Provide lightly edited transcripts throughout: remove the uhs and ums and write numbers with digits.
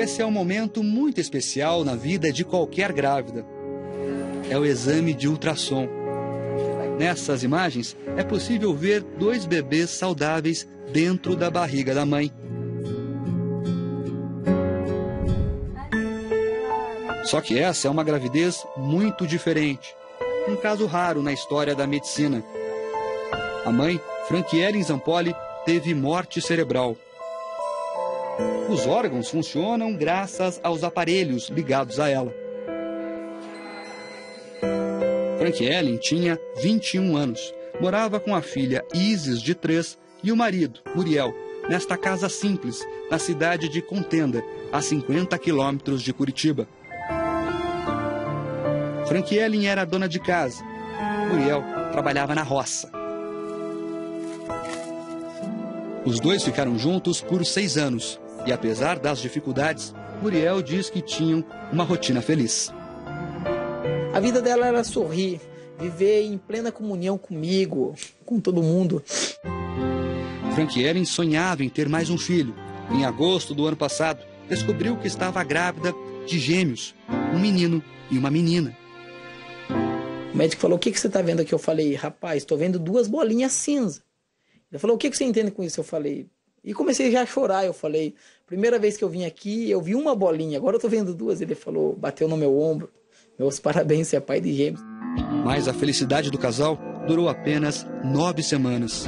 Esse é um momento muito especial na vida de qualquer grávida. É o exame de ultrassom. Nessas imagens, é possível ver 2 bebês saudáveis dentro da barriga da mãe. Só que essa é uma gravidez muito diferente. Um caso raro na história da medicina. A mãe, Franquielen Zampoli, teve morte cerebral. Os órgãos funcionam graças aos aparelhos ligados a ela. Franquielen tinha 21 anos. Morava com a filha Isis, de 3, e o marido, Muriel, nesta casa simples, na cidade de Contenda, a 50 quilômetros de Curitiba. Franquielen era dona de casa. Muriel trabalhava na roça. Os dois ficaram juntos por 6 anos. E apesar das dificuldades, Muriel diz que tinham uma rotina feliz. A vida dela era sorrir, viver em plena comunhão comigo, com todo mundo. Franquielen sonhava em ter mais um filho. Em agosto do ano passado, descobriu que estava grávida de gêmeos, um menino e uma menina. O médico falou: o que você está vendo aqui? Eu falei: rapaz, estou vendo 2 bolinhas cinza. Ele falou: o que você entende com isso? Eu falei... E comecei já a chorar. Eu falei: primeira vez que eu vim aqui, eu vi uma bolinha, agora eu estou vendo 2. Ele falou, bateu no meu ombro: meus parabéns, você é pai de gêmeos. Mas a felicidade do casal durou apenas 9 semanas.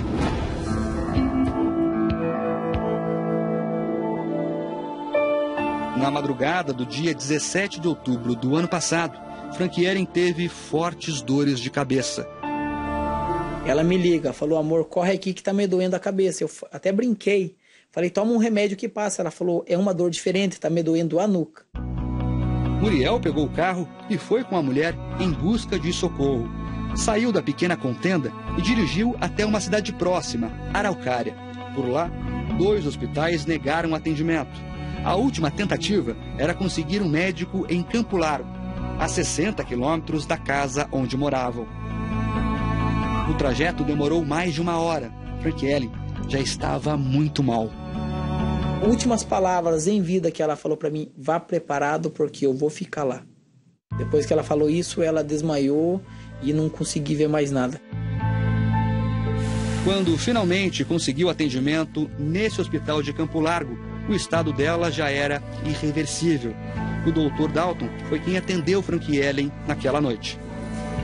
Na madrugada do dia 17 de outubro do ano passado, Franquielen teve fortes dores de cabeça. Ela me liga, falou: amor, corre aqui que tá me doendo a cabeça. Eu até brinquei, falei: toma um remédio que passa. Ela falou: é uma dor diferente, tá me doendo a nuca. Muriel pegou o carro e foi com a mulher em busca de socorro. Saiu da pequena Contenda e dirigiu até uma cidade próxima, Araucária. Por lá, 2 hospitais negaram atendimento. A última tentativa era conseguir um médico em Campo Largo, a 60 quilômetros da casa onde moravam. O trajeto demorou mais de 1 hora. Franquielen já estava muito mal. Últimas palavras em vida que ela falou para mim: vá preparado porque eu vou ficar lá. Depois que ela falou isso, ela desmaiou e não consegui ver mais nada. Quando finalmente conseguiu atendimento nesse hospital de Campo Largo, o estado dela já era irreversível. O Dr. Dalton foi quem atendeu Franquielen naquela noite.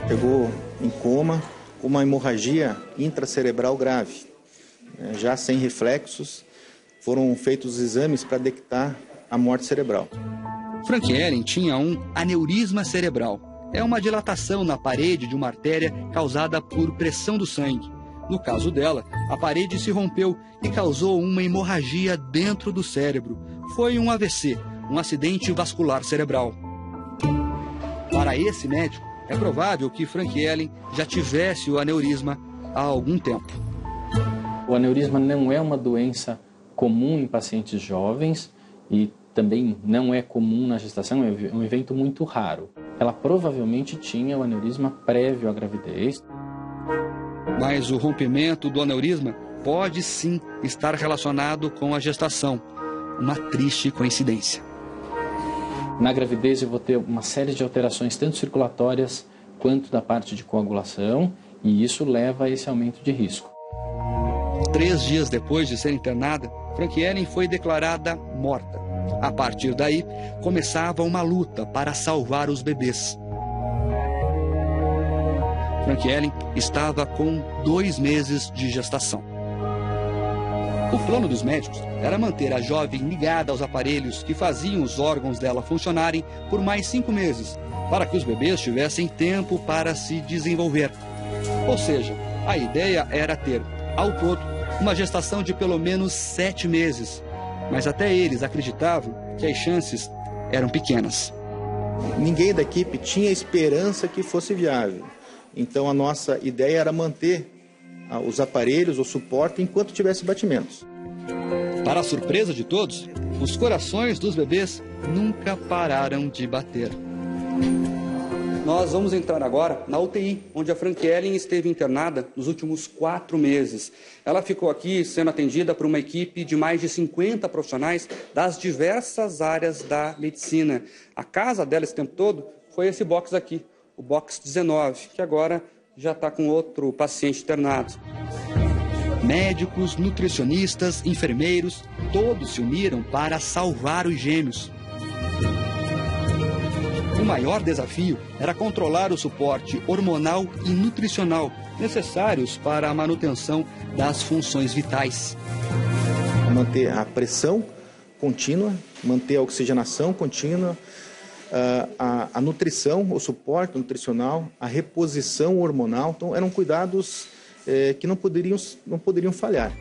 Pegou em coma, com uma hemorragia intracerebral grave. Já sem reflexos, foram feitos exames para detectar a morte cerebral. Franquielen tinha um aneurisma cerebral. É uma dilatação na parede de uma artéria causada por pressão do sangue. No caso dela, a parede se rompeu e causou uma hemorragia dentro do cérebro. Foi um AVC, um acidente vascular cerebral. Para esse médico, é provável que Franquielen já tivesse o aneurisma há algum tempo. O aneurisma não é uma doença comum em pacientes jovens e também não é comum na gestação, é um evento muito raro. Ela provavelmente tinha o aneurisma prévio à gravidez. Mas o rompimento do aneurisma pode sim estar relacionado com a gestação. Uma triste coincidência. Na gravidez eu vou ter uma série de alterações, tanto circulatórias quanto da parte de coagulação, e isso leva a esse aumento de risco. 3 dias depois de ser internada, Franquielen foi declarada morta. A partir daí, começava uma luta para salvar os bebês. Franquielen estava com 2 meses de gestação. O plano dos médicos era manter a jovem ligada aos aparelhos que faziam os órgãos dela funcionarem por mais 5 meses, para que os bebês tivessem tempo para se desenvolver. Ou seja, a ideia era ter, ao todo, uma gestação de pelo menos 7 meses. Mas até eles acreditavam que as chances eram pequenas. Ninguém da equipe tinha esperança que fosse viável. Então a nossa ideia era manter os aparelhos, o suporte, enquanto tivesse batimentos. Para a surpresa de todos, os corações dos bebês nunca pararam de bater. Nós vamos entrar agora na UTI, onde a Franquiellen esteve internada nos últimos 4 meses. Ela ficou aqui sendo atendida por uma equipe de mais de 50 profissionais das diversas áreas da medicina. A casa dela esse tempo todo foi esse box aqui, o box 19, que agora já está com outro paciente internado. Médicos, nutricionistas, enfermeiros, todos se uniram para salvar os gêmeos. O maior desafio era controlar o suporte hormonal e nutricional necessários para a manutenção das funções vitais. Manter a pressão contínua, manter a oxigenação contínua, a nutrição, o suporte nutricional, a reposição hormonal. Então, eram cuidados que não poderiam falhar.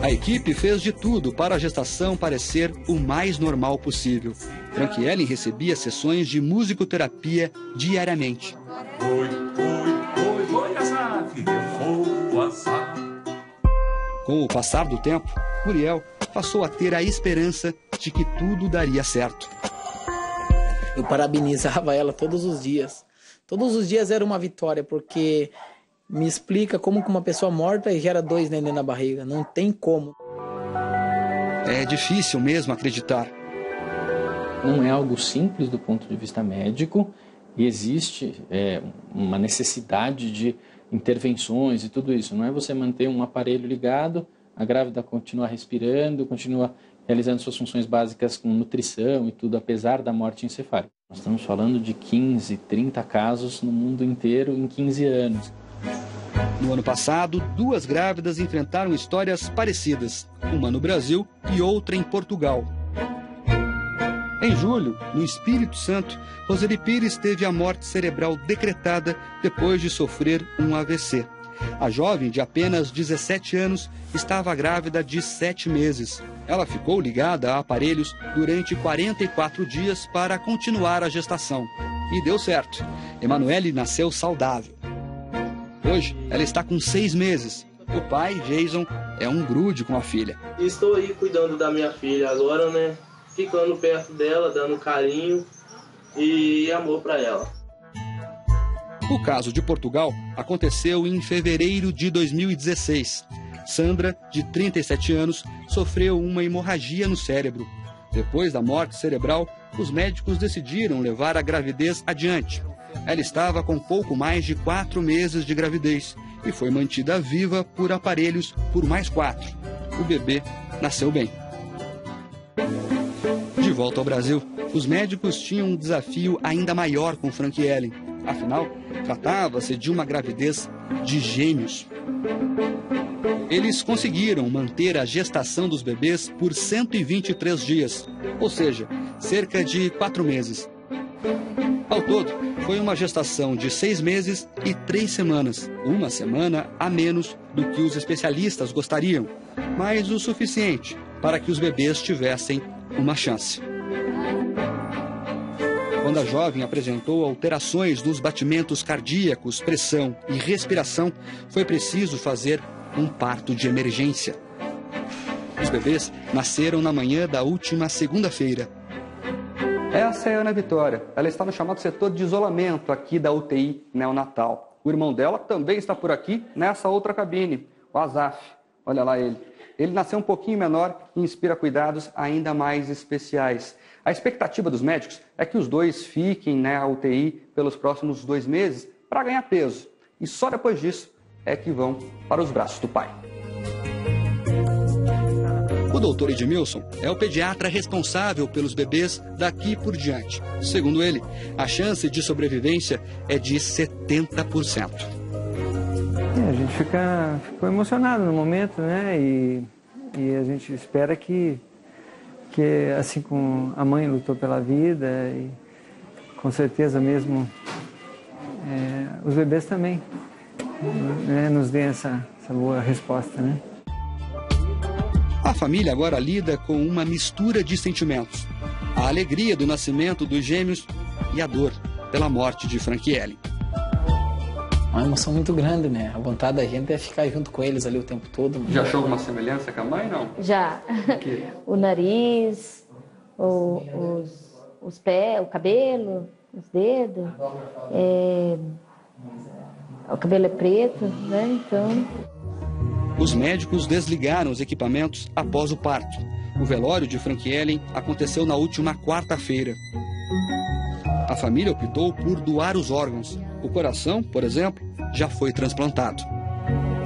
A equipe fez de tudo para a gestação parecer o mais normal possível. Franquiellen recebia sessões de musicoterapia diariamente. Com o passar do tempo, Muriel passou a ter a esperança de que tudo daria certo. Eu parabenizava ela todos os dias. Todos os dias era uma vitória, porque me explica como que uma pessoa morta gera 2 neném na barriga. Não tem como. É difícil mesmo acreditar. Não é algo simples do ponto de vista médico e existe uma necessidade de intervenções e tudo isso. Não é você manter um aparelho ligado, a grávida continua respirando, continua realizando suas funções básicas com nutrição e tudo, apesar da morte encefálica. Nós estamos falando de 15, 30 casos no mundo inteiro em 15 anos. No ano passado, 2 grávidas enfrentaram histórias parecidas, uma no Brasil e outra em Portugal. Em julho, no Espírito Santo, Roseli Pires teve a morte cerebral decretada depois de sofrer um AVC. A jovem, de apenas 17 anos, estava grávida de 7 meses. Ela ficou ligada a aparelhos durante 44 dias para continuar a gestação. E deu certo. Emanuele nasceu saudável. Hoje, ela está com 6 meses. O pai, Jason, é um grude com a filha. Estou aí cuidando da minha filha agora, né? Ficando perto dela, dando carinho e amor para ela. O caso de Portugal aconteceu em fevereiro de 2016. Sandra, de 37 anos, sofreu uma hemorragia no cérebro. Depois da morte cerebral, os médicos decidiram levar a gravidez adiante. Ela estava com pouco mais de 4 meses de gravidez e foi mantida viva por aparelhos por mais 4. O bebê nasceu bem. De volta ao Brasil, os médicos tinham um desafio ainda maior com Franquiellen. Afinal, tratava-se de uma gravidez de gêmeos. Eles conseguiram manter a gestação dos bebês por 123 dias, ou seja, cerca de 4 meses. Ao todo, foi uma gestação de 6 meses e 3 semanas, uma semana a menos do que os especialistas gostariam, mas o suficiente para que os bebês tivessem uma chance. Quando a jovem apresentou alterações nos batimentos cardíacos, pressão e respiração, foi preciso fazer um parto de emergência. Os bebês nasceram na manhã da última segunda-feira. Essa é a Ana Vitória. Ela está no chamado setor de isolamento aqui da UTI neonatal. O irmão dela também está por aqui, nessa outra cabine, o Azaf. Olha lá ele. Ele nasceu um pouquinho menor e inspira cuidados ainda mais especiais. A expectativa dos médicos é que os dois fiquem na UTI pelos próximos 2 meses para ganhar peso. E só depois disso é que vão para os braços do pai. O doutor Edmilson é o pediatra responsável pelos bebês daqui por diante. Segundo ele, a chance de sobrevivência é de 70%. A gente ficou emocionado no momento, né? E a gente espera que assim como a mãe lutou pela vida, e com certeza mesmo os bebês também, né, nos dêem essa boa resposta, né? A família agora lida com uma mistura de sentimentos. A alegria do nascimento dos gêmeos e a dor pela morte de Franquiellen. Uma emoção muito grande, né? A vontade da gente é ficar junto com eles ali o tempo todo. Já achou alguma semelhança com a mãe, não? Já. O nariz, os pés, o cabelo, os dedos, o cabelo é preto, né? Então... Os médicos desligaram os equipamentos após o parto. O velório de Frank Ellen aconteceu na última quarta-feira. A família optou por doar os órgãos. O coração, por exemplo, já foi transplantado.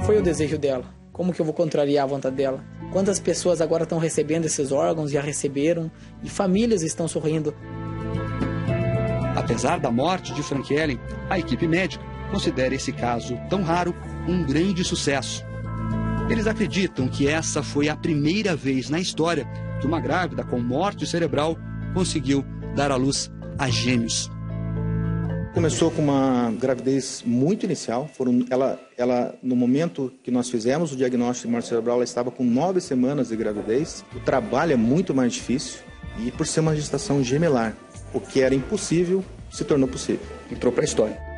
Foi o desejo dela. Como que eu vou contrariar a vontade dela? Quantas pessoas agora estão recebendo esses órgãos, já receberam, e famílias estão sorrindo. Apesar da morte de Frank Ellen, a equipe médica considera esse caso tão raro um grande sucesso. Eles acreditam que essa foi a primeira vez na história que uma grávida com morte cerebral conseguiu dar à luz a gêmeos. Começou com uma gravidez muito inicial. Ela, no momento que nós fizemos o diagnóstico de morte cerebral, ela estava com 9 semanas de gravidez. O trabalho é muito mais difícil e por ser uma gestação gemelar, o que era impossível se tornou possível. Entrou para a história.